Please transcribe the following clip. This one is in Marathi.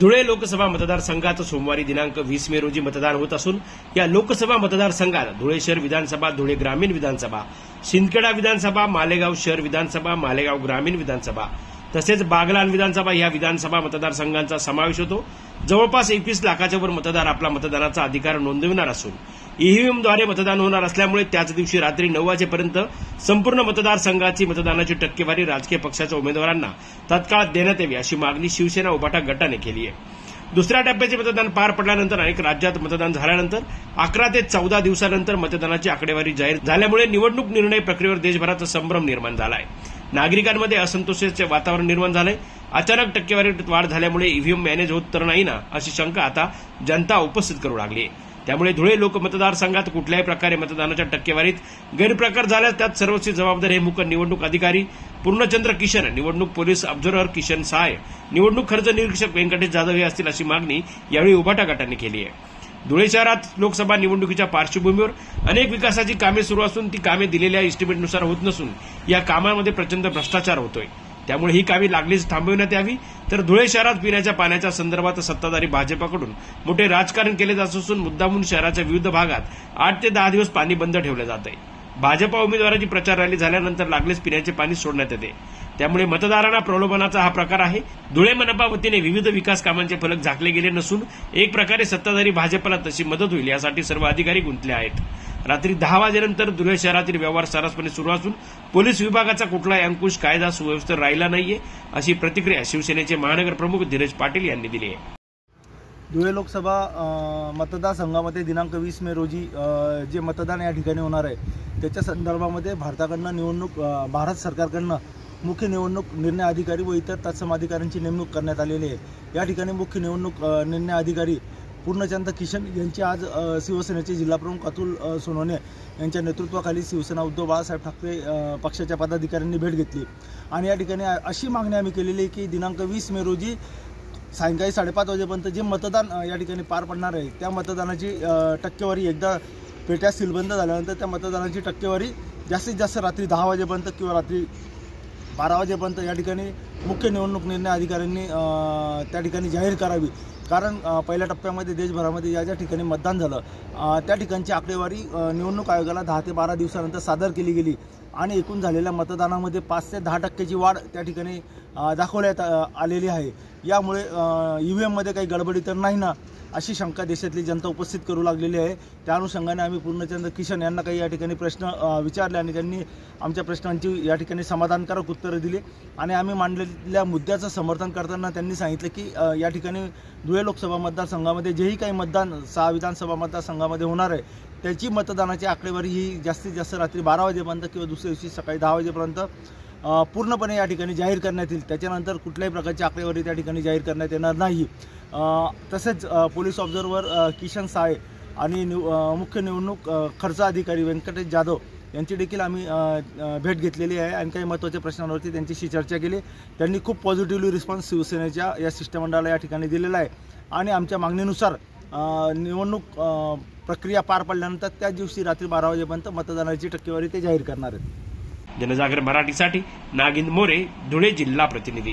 धुळे लोकसभा मतदारसंघात सोमवारी दिनांक 20 मे रोजी मतदान होत असून या लोकसभा मतदारसंघात धुळे शहर विधानसभा, धुळे ग्रामीण विधानसभा, शिंदखेडा विधानसभा, मालेगाव शहर विधानसभा, मालेगाव ग्रामीण विधानसभा तसेच बागलाण विधानसभा या विधानसभा मतदारसंघांचा समावेश होतो। जवळपास 21 लाखाच्या वर मतदार आपला मतदानाचा अधिकार नोंदविणार असून ईव्हीएमद्वारे मतदान होणार असल्यामुळे त्याच दिवशी रात्री 9 वाजेपर्यंत संपूर्ण मतदारसंघाची मतदानाची टक्केवारी राजकीय पक्षाच्या उमेदवारांना तत्काळ देण्यात यावी अशी मागणी शिवसेना उभाटा गटाने केली आहे। दुसऱ्या टप्प्याचे मतदान पार पडल्यानंतर अनेक राज्यात मतदान झाल्यानंतर 11 ते 14 दिवसानंतर मतदानाची आकडेवारी जाहीर झाल्यामुळे निवडणूक निर्णय प्रक्रियेवर देशभरात संभ्रम निर्माण झाला आहे। नागरिकांमध्ये असंतोषाचे वातावरण निर्माण झालंय। अचानक टक्केवारीत वाढ झाल्यामुळे ईव्हीएम मॅनेज होत तर नाही ना अशी शंका आता जनता उपस्थित करू लागली आहे। त्यामुळे धुळे लोक मतदारसंघात कुठल्याही प्रकारे मतदानाच्या टक्केवारीत गैरप्रकार झाल्यास त्यात सर्वस्वी जबाबदार हे मुख्य निवडणूक अधिकारी पूर्णचंद्र किशन, निवडणूक पोलीस ऑब्झर्व्हर किशन सहाय, निवडणूक खर्च निरीक्षक व्यंकटेश जाधव हे असतील अशी मागणी यावेळी उभाटा गटाने केली आहे। धुळे शहरात लोकसभा निवडणुकीच्या पार्श्वभूमीवर अनेक विकासाची कामे सुरू असून ती कामे दिलेल्या इस्टिमेटनुसार होत नसून या कामांमध्ये प्रचंड भ्रष्टाचार होतोय। त्यामुळे ही कामे लागलीच थांबविण्यात यावी। तर धुळे शहरात पिण्याच्या पाण्याच्या संदर्भात सत्ताधारी भाजपाकडून मोठे राजकारण केले जात असून मुद्दामून शहराच्या विविध भागात 8 ते 10 दिवस पाणी बंद ठेवलं जात आहे। भाजपा उमेदवाराची प्रचार रॅली झाल्यानंतर लागलीच पिण्याचे पाणी सोडण्यात येते। त्यामुळे मतदारांना प्रलोभनाचा हा प्रकार आहे। धुळे मनपा वतीने विविध विकास कामांचे फलक झाकले गेले नसून एक प्रकारे सत्ताधारी भाजपला तशी मदत होईल यासाठी सर्व अधिकारी गुंतले आहेत। रात्री 10 वाजेनंतर धुळे शहरातील व्यवहार सर्रासपणे सुरू असून पोलीस विभागाचा कुठलाही अंकुश कायदा सुव्यवस्थेत राहिला नाहीये अशी प्रतिक्रिया शिवसेनेचे महानगर प्रमुख धीरज पाटील यांनी दिली आहे। धुळे लोकसभा मतदारसंघामध्ये दिनांक 20 मे रोजी जे मतदान या ठिकाणी होणार आहे त्याच्या संदर्भामध्ये भारत सरकारकडनं मुख्य निवडणूक निर्णय अधिकारी व इतर तत्सम अधिकाऱ्यांची नेमणूक करण्यात आलेली आहे। या ठिकाणी मुख्य निवडणूक निर्णय अधिकारी पूर्णचंद्र किशन यांची आज शिवसेनेचे जिल्हाप्रमुख अतुल सोनवणे यांच्या नेतृत्वाखाली शिवसेना उद्धव बाळासाहेब ठाकरे पक्षाच्या पदाधिकाऱ्यांनी भेट घेतली आणि या ठिकाणी अशी मागणी आम्ही केलेली आहे की दिनांक 20 मे रोजी सायंकाळी 5:30 वाजेपर्यंत जे मतदान या ठिकाणी पार पडणार आहे त्या मतदानाची टक्केवारी एकदा पेट्या सीलबंद झाल्यानंतर त्या मतदानाची टक्केवारी जास्तीत जास्त रात्री 10 वाजेपर्यंत किंवा रात्री 12 वाजेपर्यंत या ठिकाणी मुख्य निवडणूक निर्णय अधिकाऱ्यांनी त्या ठिकाणी जाहीर करावी। कारण पहिल्या टप्प्यामध्ये देशभरामध्ये ज्या ठिकाणी मतदान झालं त्या ठिकाणची आकडेवारी निवडणूक आयोगाला 10 ते 12 दिवसानंतर सादर केली गेली आणि एकूण झालेल्या मतदानामध्ये 5 ते 10% वाढ त्या ठिकाणी दाखवण्यात आलेली आहे। यामुळे ईव्हीएममध्ये काही गडबडी तर नाही ना अशी शंका देशातली जनता उपस्थित करू लागलेली आहे। त्या अनुषंगाने आम्ही पूर्णचंद्र किशन यांना काही या ठिकाणी प्रश्न विचारले आणि त्यांनी आमच्या प्रश्नांची या ठिकाणी समाधानकारक उत्तरं दिली आणि आम्ही मांडलेल्या मुद्द्याचं समर्थन करताना त्यांनी सांगितलं की या ठिकाणी धुळे लोकसभा मतदारसंघामध्ये जेही काही मतदान 6 विधानसभा मतदारसंघामध्ये होणार आहे त्याची मतदानाची आकडेवारी ही जास्तीत जास्त रात्री 12 वाजेपर्यंत किंवा दुसऱ्या दिवशी सकाळी 10 वाजेपर्यंत पूर्णपणे या ठिकाणी जाहीर करण्यात येईल। त्याच्यानंतर कुठल्याही प्रकारची आकडेवारी त्या ठिकाणी जाहीर करण्यात येणार नाही। तसेच पोलीस ऑब्झर्व्हर किशन सहाय आणि मुख्य निवडणूक खर्च अधिकारी व्यंकटेश जाधव यांची देखील आम्ही भेट घेतलेली आहे आणि काही महत्त्वाच्या प्रश्नांवरती त्यांच्याशी चर्चा केली। त्यांनी खूप पॉझिटिव्हली रिस्पॉन्स शिवसेनेच्या या शिष्टमंडळाला या ठिकाणी दिलेला आहे आणि आमच्या मागणीनुसार निवडणूक प्रक्रिया पार पडल्यानंतर त्याच दिवशी रात्री 12 वाजेपर्यंत मतदानाची टक्केवारी ते जाहीर करणार आहेत। जनजागर मराठीसाठी नागिन मोरे, धुळे जिल्हा प्रतिनिधी।